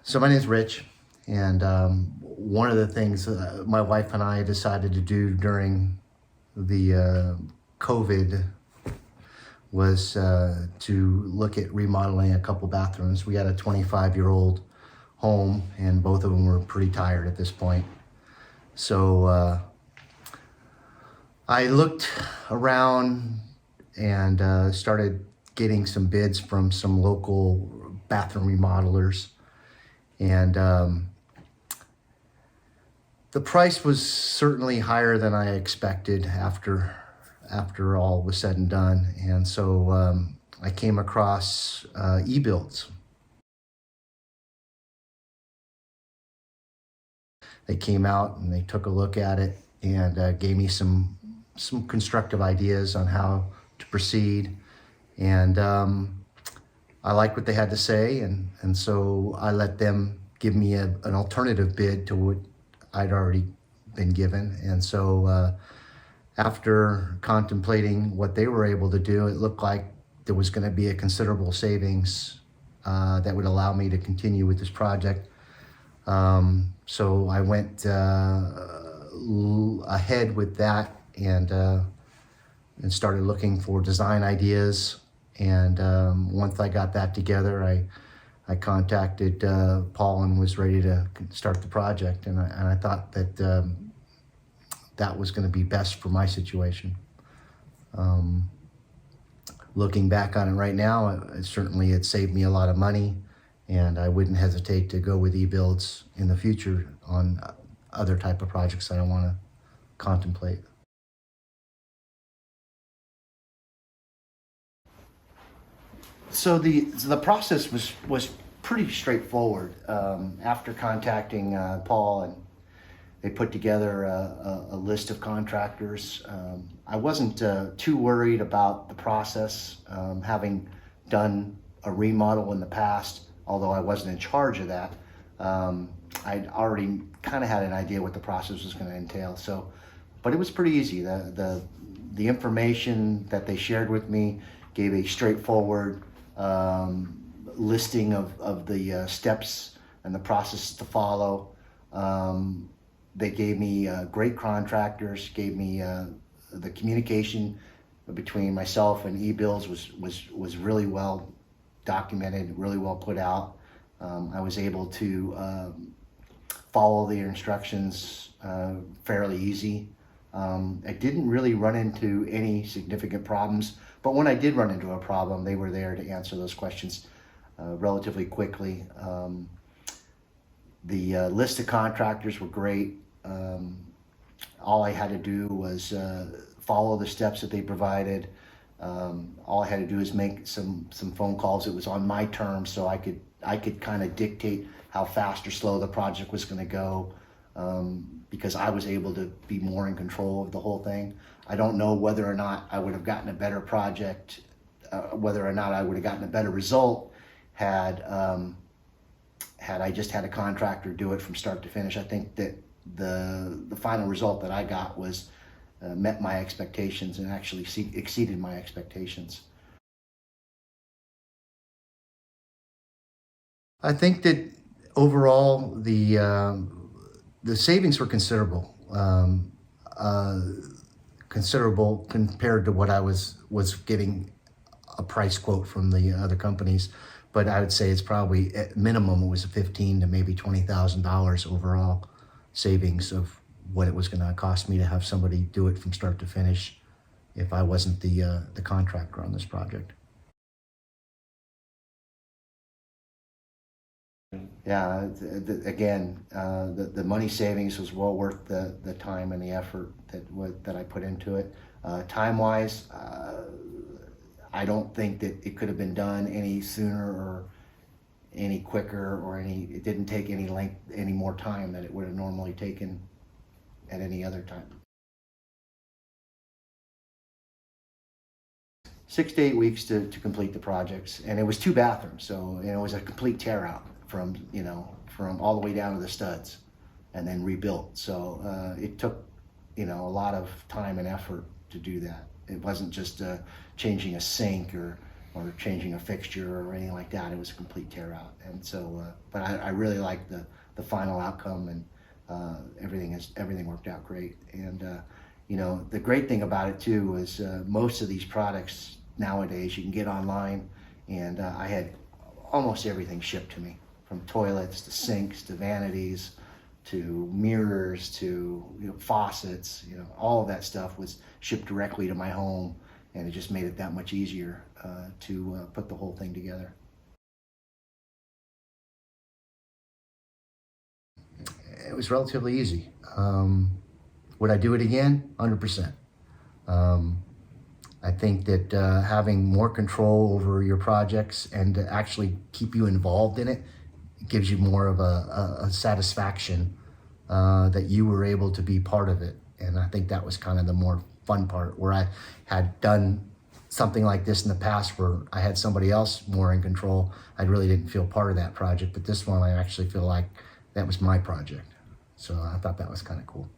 So my name is Rich, and one of the things my wife and I decided to do during the COVID was to look at remodeling a couple bathrooms. We had a 25-year-old home, and both of them were pretty tired at this point. So I looked around and started getting some bids from some local bathroom remodelers. And the price was certainly higher than I expected after all was said and done. And so I came across ebuildz. They came out and they took a look at it and gave me some constructive ideas on how to proceed. And I liked what they had to say, and so I let them give me an alternative bid to what I'd already been given. And so after contemplating what they were able to do, it looked like there was going to be a considerable savings that would allow me to continue with this project. So I went ahead with that and started looking for design ideas. And once I got that together, I contacted Paul and was ready to start the project. And I thought that that was going to be best for my situation. Looking back on it right now, it saved me a lot of money, and I wouldn't hesitate to go with ebuildz in the future on other type of projects that I want to contemplate. So the process was pretty straightforward. After contacting Paul, and they put together a list of contractors. I wasn't too worried about the process, having done a remodel in the past, although I wasn't in charge of that. I'd already kind of had an idea what the process was going to entail. So, but it was pretty easy. The information that they shared with me gave a straightforward listing of the steps and the process to follow. They gave me great contractors, gave me the communication between myself and ebuildz was really well documented, really well put out. I was able to follow the instructions fairly easy. I didn't really run into any significant problems, but when I did run into a problem, they were there to answer those questions relatively quickly. The list of contractors were great. All I had to do was follow the steps that they provided. All I had to do is make some phone calls. It was on my terms, so I could kind of dictate how fast or slow the project was going to go, because I was able to be more in control of the whole thing. I don't know whether or not I would have gotten a better project, whether or not I would have gotten a better result had I just had a contractor do it from start to finish. I think that the final result that I got was met my expectations and actually exceeded my expectations. I think that overall the savings were considerable, considerable compared to what I was getting a price quote from the other companies. But I would say it's probably at minimum it was $15,000 to maybe $20,000 overall savings of what it was going to cost me to have somebody do it from start to finish if I wasn't the contractor on this project. Yeah, again, the money savings was well worth the time and the effort that I put into it. Time-wise, I don't think that it could have been done any sooner or any quicker or it didn't take any more time than it would have normally taken at any other time. 6 to 8 weeks to complete the projects, and it was 2 bathrooms, so it was a complete tear out from all the way down to the studs, and then rebuilt. So it took a lot of time and effort to do that. It wasn't just changing a sink or or changing a fixture or anything like that. It was a complete tear out. And so, but I really liked the final outcome, and everything worked out great. And you know, the great thing about it too is most of these products nowadays you can get online, and I had almost everything shipped to me, from toilets to sinks to vanities to mirrors to, you know, faucets. You know, all of that stuff was shipped directly to my home, and it just made it that much easier to put the whole thing together. It was relatively easy. Would I do it again? 100%. I think that having more control over your projects and to actually keep you involved in it gives you more of a satisfaction that you were able to be part of it. And I think that was kind of the more fun part, where I had done something like this in the past where I had somebody else more in control. I really didn't feel part of that project, but this one I actually feel like that was my project. So I thought that was kind of cool.